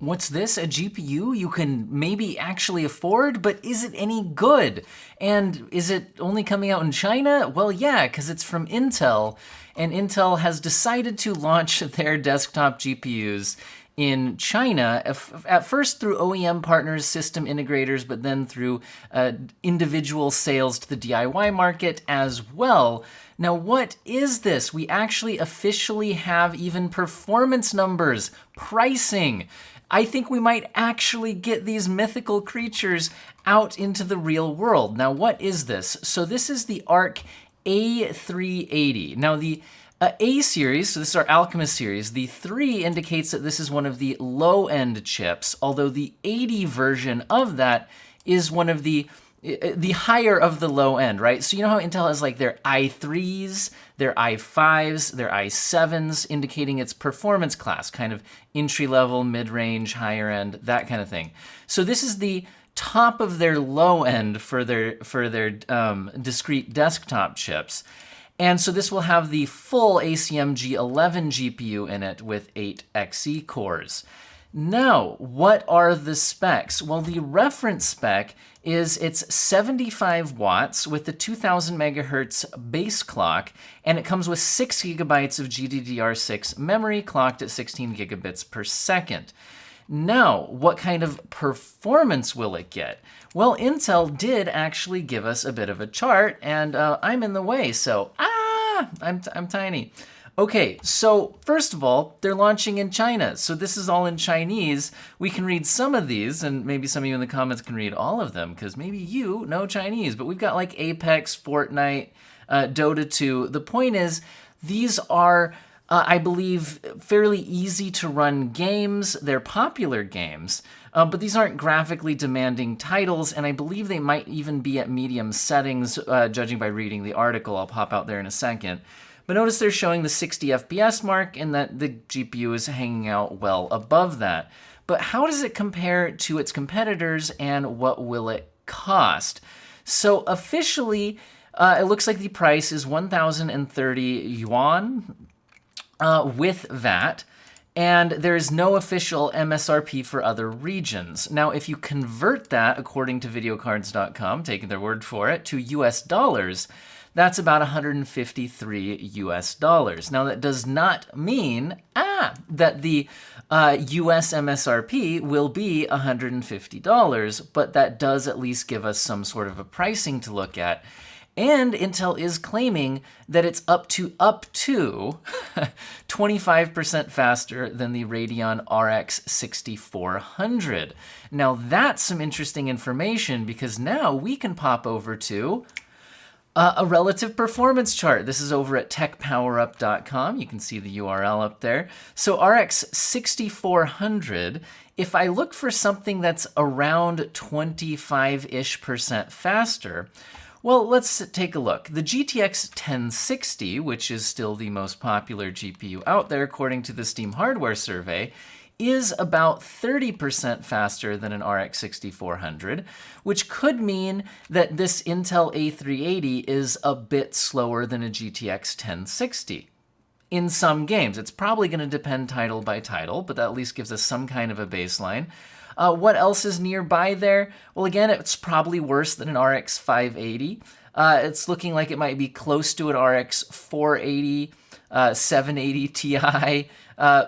What's this? A GPU you can maybe actually afford, but is it any good? And is it only coming out in China? Well, yeah, because it's from Intel, and Intel has decided to launch their desktop GPUs in China, at first through OEM partners, system integrators, but then through individual sales to the DIY market as well. Now, what is this? We actually officially have even performance numbers, pricing. I think we might actually get these mythical creatures out into the real world. Now, what is this? So this is the Arc A380. Now, the A series, so this is our Alchemist series, the 3 indicates that this is one of the low-end chips, although the 80 version of that is one of the higher of the low end, right? So you know how Intel has like their i3s, their i5s, their i7s, indicating its performance class, kind of entry level, mid-range, higher end, that kind of thing. So this is the top of their low end for their discrete desktop chips. And so this will have the full ACM G11 GPU in it with 8 Xe cores. Now, what are the specs? Well, the reference spec is it's 75 watts with the 2000 megahertz base clock, and it comes with 6 gigabytes of GDDR6 memory clocked at 16 gigabits per second. Now, what kind of performance will it get? Well, Intel did actually give us a bit of a chart, and I'm in the way, so I'm tiny. Okay, so first of all, they're launching in China, so this is all in Chinese. We can read some of these, and maybe some of you in the comments can read all of them, because maybe you know Chinese, but we've got like Apex, Fortnite, Dota 2. The point is, these are, I believe, fairly easy to run games. They're popular games, but these aren't graphically demanding titles, and I believe they might even be at medium settings, judging by reading the article. I'll pop out there in a second. But notice they're showing the 60 FPS mark and that the GPU is hanging out well above that. But how does it compare to its competitors, and what will it cost? So officially, it looks like the price is 1,030 yuan with VAT. And there is no official MSRP for other regions. Now, if you convert that, according to videocards.com, taking their word for it, to US dollars, that's about 153 US dollars. Now, that does not mean that the US MSRP will be $150, but that does at least give us some sort of a pricing to look at. And Intel is claiming that it's up to 25% faster than the Radeon RX 6400. Now, that's some interesting information, because now we can pop over to a relative performance chart. This is over at techpowerup.com. You can see the URL up there. So RX 6400, if I look for something that's around 25-ish% faster, well, let's take a look. The GTX 1060, which is still the most popular GPU out there according to the Steam hardware survey, is about 30% faster than an RX 6400, which could mean that this Intel A380 is a bit slower than a GTX 1060. In some games. It's probably going to depend title by title, but that at least gives us some kind of a baseline. What else is nearby there? Well, again, it's probably worse than an RX 580. It's looking like it might be close to an RX 480, 780 Ti.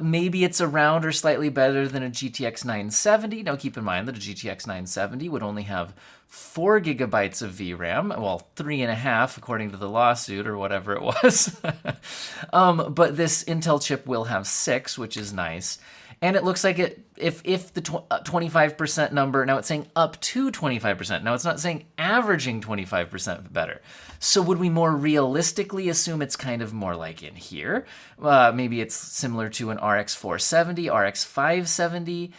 Maybe it's around or slightly better than a GTX 970. Now, keep in mind that a GTX 970 would only have 4 gigabytes of VRAM, well, 3.5 according to the lawsuit or whatever it was. But this Intel chip will have 6, which is nice. And it looks like if the 25% number, now it's saying up to 25%. Now it's not saying averaging 25% better. So would we more realistically assume it's kind of more like in here? Maybe it's similar to an RX 470, RX 570,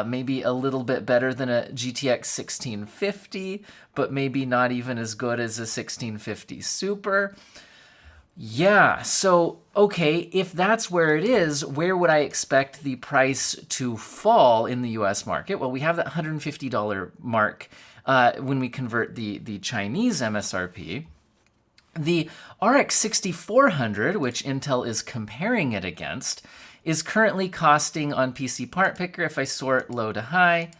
maybe a little bit better than a GTX 1650, but maybe not even as good as a 1650 Super. Yeah, so, okay, if that's where it is, where would I expect the price to fall in the US market? Well, we have that $150 mark when we convert the Chinese MSRP. The RX 6400, which Intel is comparing it against, is currently costing on PC Part Picker, if I sort low to high,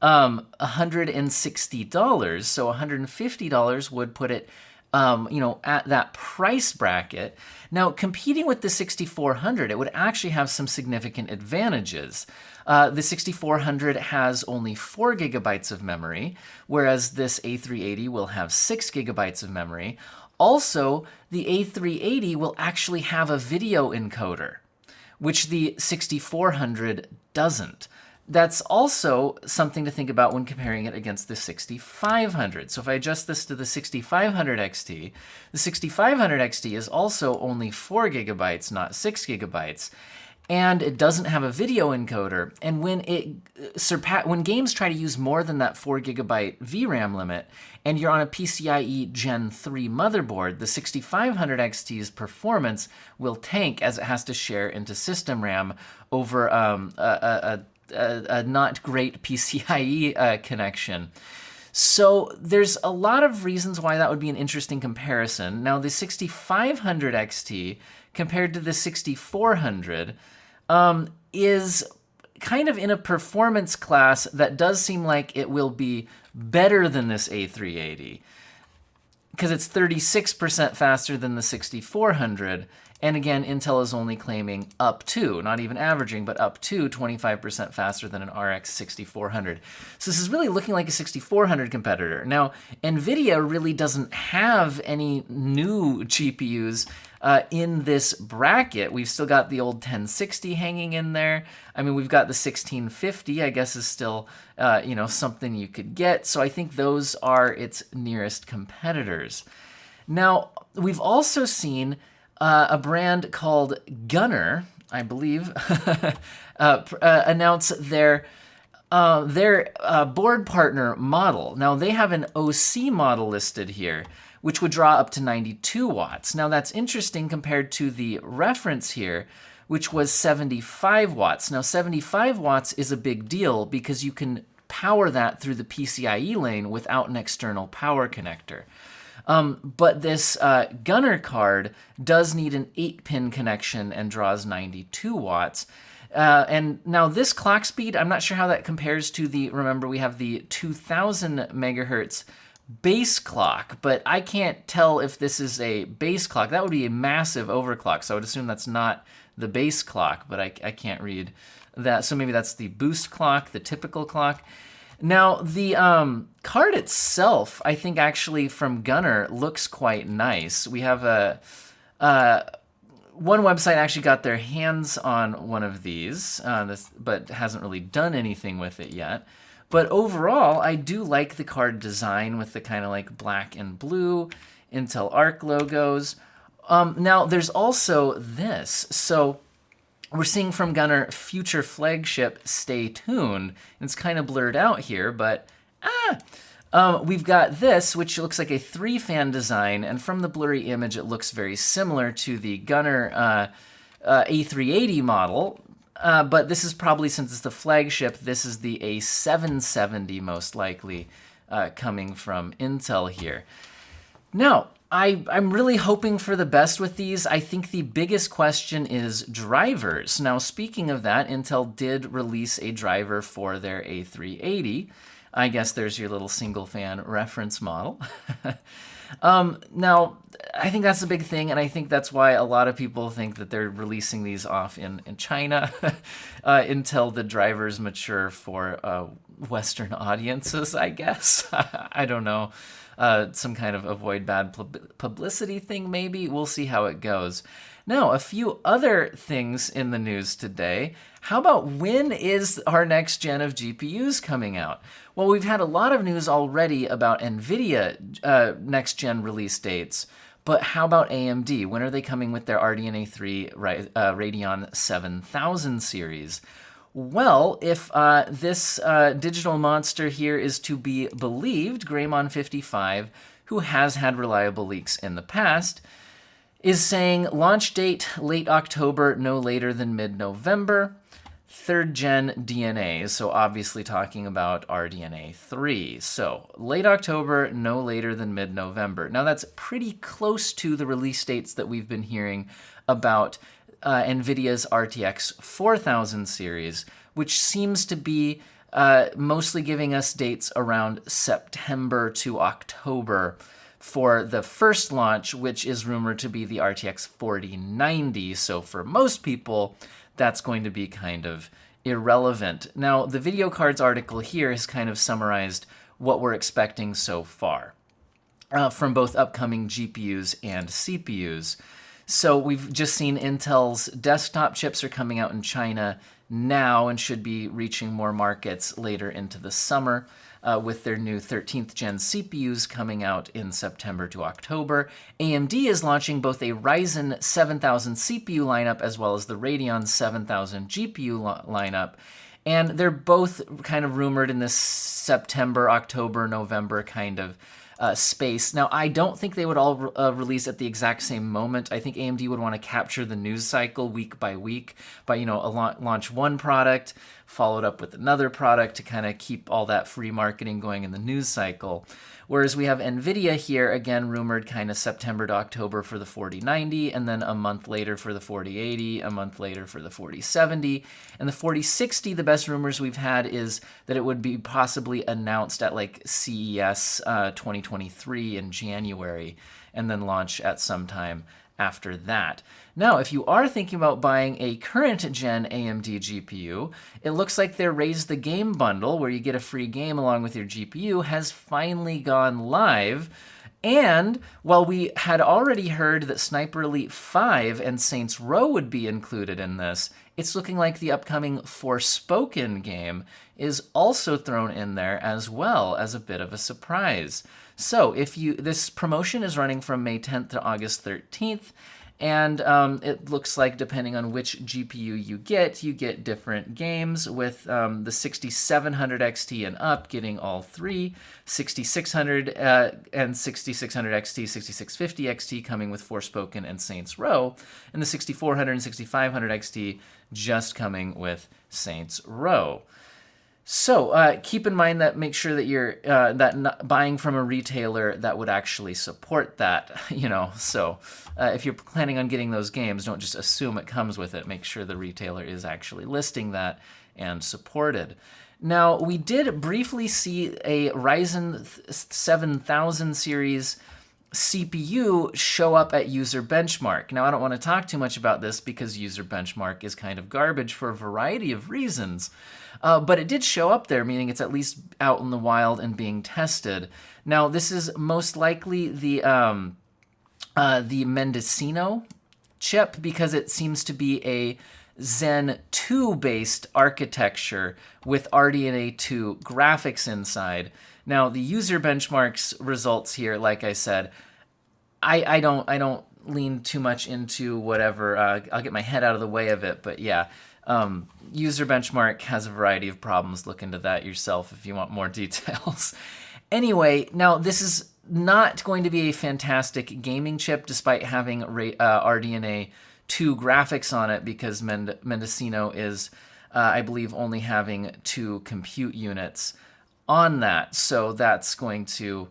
$160. So $150 would put it, at that price bracket. Now, competing with the 6400, it would actually have some significant advantages. The 6400 has only 4 gigabytes of memory, whereas this A380 will have 6 gigabytes of memory. Also, the A380 will actually have a video encoder, which the 6400 doesn't. That's also something to think about when comparing it against the 6500. So if I adjust this to the 6500 XT, the 6500 XT is also only 4 gigabytes, not 6 gigabytes. And it doesn't have a video encoder. And when when games try to use more than that 4 gigabyte VRAM limit, and you're on a PCIe Gen 3 motherboard, the 6500 XT's performance will tank as it has to share into system RAM over a not great PCIe connection. So there's a lot of reasons why that would be an interesting comparison. Now, the 6500 XT compared to the 6400 is kind of in a performance class that does seem like it will be better than this A380, because it's 36% faster than the 6400. And again, Intel is only claiming up to, not even averaging, but up to 25% faster than an RX 6400. So this is really looking like a 6400 competitor. Now, NVIDIA really doesn't have any new GPUs in this bracket. We've still got the old 1060 hanging in there. I mean, we've got the 1650, I guess, is still, something you could get. So I think those are its nearest competitors. Now, we've also seen a brand called Gunner, I believe, announce their board partner model. Now, they have an OC model listed here, which would draw up to 92 watts. Now, that's interesting compared to the reference here, which was 75 watts. Now, 75 watts is a big deal because you can power that through the PCIe lane without an external power connector. But this Gunner card does need an 8-pin connection and draws 92 watts. And now this clock speed, I'm not sure how that compares to remember we have the 2000 megahertz base clock, but I can't tell if this is a base clock. That would be a massive overclock, so I would assume that's not the base clock, but I can't read that. So maybe that's the boost clock, the typical clock. Now, the card itself, I think actually from Gunner looks quite nice. We have one website actually got their hands on one of these, but hasn't really done anything with it yet. But overall, I do like the card design with the kind of like black and blue Intel Arc logos. Now, there's also this. So we're seeing from Gunner, future flagship, stay tuned. It's kind of blurred out here, but we've got this, which looks like a 3-fan design, and from the blurry image, it looks very similar to the Gunner A380 model. But this is probably, since it's the flagship, this is the A770 most likely coming from Intel here. Now, I'm really hoping for the best with these. I think the biggest question is drivers. Now, speaking of that, Intel did release a driver for their A380. I guess there's your little single-fan reference model. Now, I think that's a big thing, and I think that's why a lot of people think that they're releasing these off in China until the drivers mature for Western audiences, I guess. I don't know. Some kind of avoid bad publicity thing, maybe. We'll see how it goes. Now, a few other things in the news today. How about when is our next gen of GPUs coming out? Well, we've had a lot of news already about NVIDIA next gen release dates, but how about AMD? When are they coming with their RDNA 3 Radeon 7000 series? Well, if this digital monster here is to be believed, Greymon55, who has had reliable leaks in the past, is saying launch date late October, no later than mid-November. 3rd gen DNA, so obviously talking about RDNA 3. So late October, no later than mid-November. Now that's pretty close to the release dates that we've been hearing about NVIDIA's RTX 4000 series, which seems to be mostly giving us dates around September to October for the first launch, which is rumored to be the RTX 4090. So for most people, that's going to be kind of irrelevant. Now, the video cards article here has kind of summarized what we're expecting so far from both upcoming GPUs and CPUs. So we've just seen Intel's desktop chips are coming out in China now and should be reaching more markets later into the summer, with their new 13th gen CPUs coming out in September to October. AMD is launching both a Ryzen 7000 CPU lineup as well as the Radeon 7000 GPU lineup. And they're both kind of rumored in this September, October, November kind of space. Now, I don't think they would all release at the exact same moment. I think AMD would want to capture the news cycle week by week by, launch one product, followed up with another product to kind of keep all that free marketing going in the news cycle. Whereas we have NVIDIA here, again, rumored kind of September to October for the 4090, and then a month later for the 4080, a month later for the 4070. And the 4060, the best rumors we've had is that it would be possibly announced at like CES 2023 in January, and then launch at some time after that. Now, if you are thinking about buying a current gen AMD GPU, it looks like their Raise the Game bundle, where you get a free game along with your GPU, has finally gone live. And while we had already heard that Sniper Elite 5 and Saints Row would be included in this, it's looking like the upcoming Forspoken game is also thrown in there as well as a bit of a surprise. So this promotion is running from May 10th to August 13th, and it looks like depending on which GPU you get different games, with the 6700 XT and up getting all three, 6600 and 6600 XT, 6650 XT coming with Forspoken and Saints Row, and the 6400 and 6500 XT just coming with Saints Row. So keep in mind that make sure that you're buying from a retailer that would actually support that, So if you're planning on getting those games, don't just assume it comes with it. Make sure the retailer is actually listing that and supported. Now, we did briefly see a Ryzen 7000 series CPU show up at User Benchmark. Now, I don't want to talk too much about this because User Benchmark is kind of garbage for a variety of reasons. But it did show up there, meaning it's at least out in the wild and being tested. Now, this is most likely the Mendocino chip, because it seems to be a Zen 2 based architecture with RDNA 2 graphics inside. Now, the User Benchmark's results here, like I said, I don't lean too much into whatever. I'll get my head out of the way of it, but yeah. User Benchmark has a variety of problems. Look into that yourself if you want more details. Anyway, now this is not going to be a fantastic gaming chip despite having RDNA 2 graphics on it, because Mendocino is, I believe, only having 2 compute units on that. So that's going to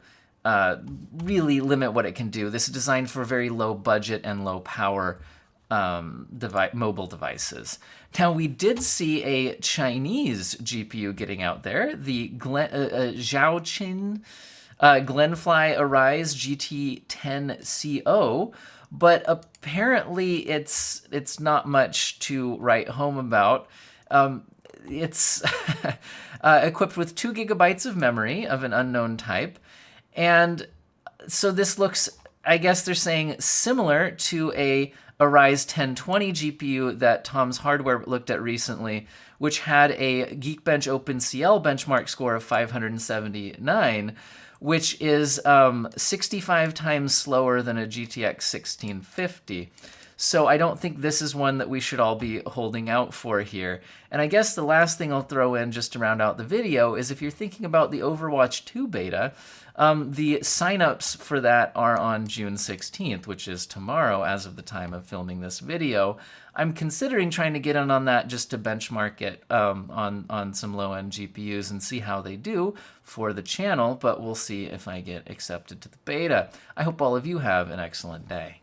really limit what it can do. This is designed for very low budget and low power mobile devices. Now, we did see a Chinese GPU getting out there, the Zhaoqin Glenfly Arise GT10CO, but apparently it's not much to write home about. It's equipped with 2 gigabytes of memory of an unknown type, and so this looks, I guess they're saying, similar to a Ryzen 1020 GPU that Tom's Hardware looked at recently, which had a Geekbench OpenCL benchmark score of 579, which is 65 times slower than a GTX 1650. So I don't think this is one that we should all be holding out for here. And I guess the last thing I'll throw in just to round out the video is, if you're thinking about the Overwatch 2 beta, the signups for that are on June 16th, which is tomorrow as of the time of filming this video. I'm considering trying to get in on that just to benchmark it on some low-end GPUs and see how they do for the channel, but we'll see if I get accepted to the beta. I hope all of you have an excellent day.